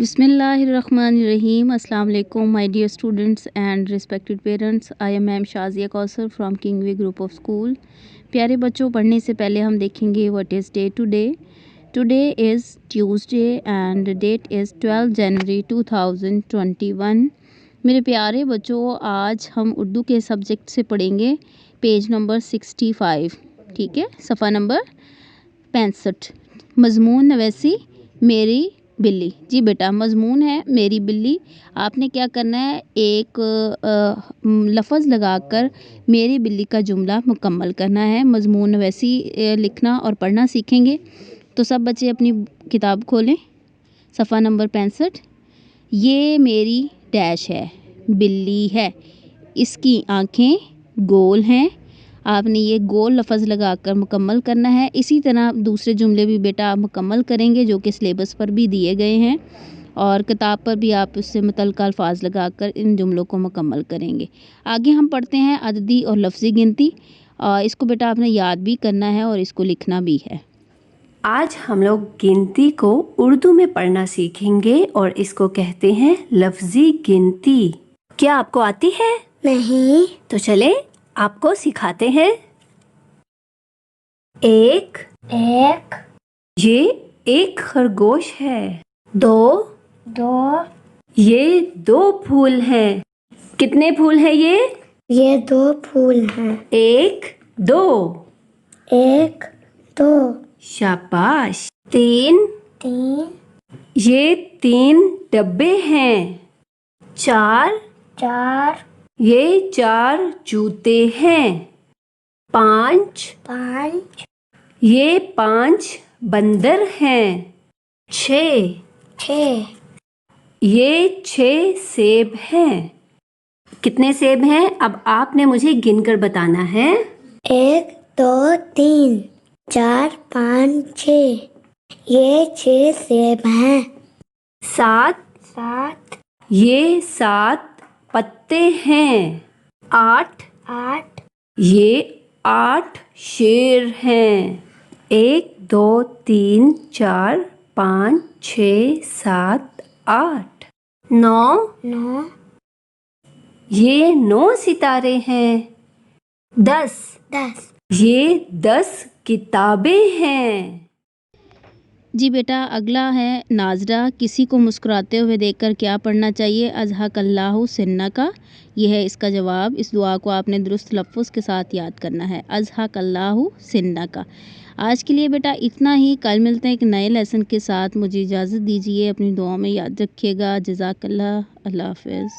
Bismillahirrahmanirrahim. Assalamu alaikum, my dear students and respected parents. I am Ma'am Shazia Kausar from Kingway Group of School. प्यारे बच्चों, पढ़ने से पहले हम देखेंगे what is day today. Today is Tuesday and that is 12 जनवरी 2021. मेरे प्यारे बच्चों, आज हम उर्दू के सब्जेक्ट से पढ़ेंगे पेज नंबर 65. ठीक है, सफ़ा नंबर 65. मज़मून नवैसी मेरी बिल्ली. जी बेटा, मज़मून है मेरी बिल्ली. आपने क्या करना है, एक लफ्ज़ लगाकर मेरी बिल्ली का जुमला मुकम्मल करना है. मज़मून नवैसी लिखना और पढ़ना सीखेंगे. तो सब बच्चे अपनी किताब खोलें. सफ़ा नंबर 65. ये मेरी डैश है, बिल्ली है, इसकी आँखें गोल हैं. आपने ये गोल लफ्ज़ लगाकर मुकम्मल करना है. इसी तरह दूसरे जुमले भी बेटा आप मुकम्मल करेंगे जो कि सिलेबस पर भी दिए गए हैं और किताब पर भी आप उससे मुतल्लिक़ अल्फाज लगाकर इन जुमलों को मुकम्मल करेंगे. आगे हम पढ़ते हैं अददी और लफ्ज़ी गिनती. इसको बेटा आपने याद भी करना है और इसको लिखना भी है. आज हम लोग गिनती को उर्दू में पढ़ना सीखेंगे और इसको कहते हैं लफ्ज़ी गिनती. क्या आपको आती है? नहीं. तो चले आपको सिखाते हैं. एक, ये एक खरगोश है. दो, ये दो फूल हैं. कितने फूल हैं ये? ये दो फूल हैं. एक, दो. शाबाश. तीन, ये तीन डब्बे हैं. चार, ये चार जूते हैं. पाँच, ये पांच बंदर हैं. छः, ये छः सेब हैं. कितने सेब हैं? अब आपने मुझे गिनकर बताना है. 1 2 3 4 5 6. ये 6 सेब हैं. सात, ये 7 पत्ते हैं. आठ, ये 8 शेर हैं. 1 2 3 4 5 6 7 8. 9, ये 9 सितारे हैं. 10, ये 10 किताबें हैं. जी बेटा, अगला है नाजरा. किसी को मुस्कुराते हुए देखकर क्या पढ़ना चाहिए? अज़हकल्लाहु सिन्ना का. यह है इसका जवाब. इस दुआ को आपने दुरुस्त लफ्ज़ के साथ याद करना है. अज़हकल्लाहु सिन्ना का. आज के लिए बेटा इतना ही. कल मिलते हैं एक नए लेसन के साथ. मुझे इजाज़त दीजिए. अपनी दुआ में याद रखिएगा. जज़ाकल्लाह. अल्लाह हाफ़िज़.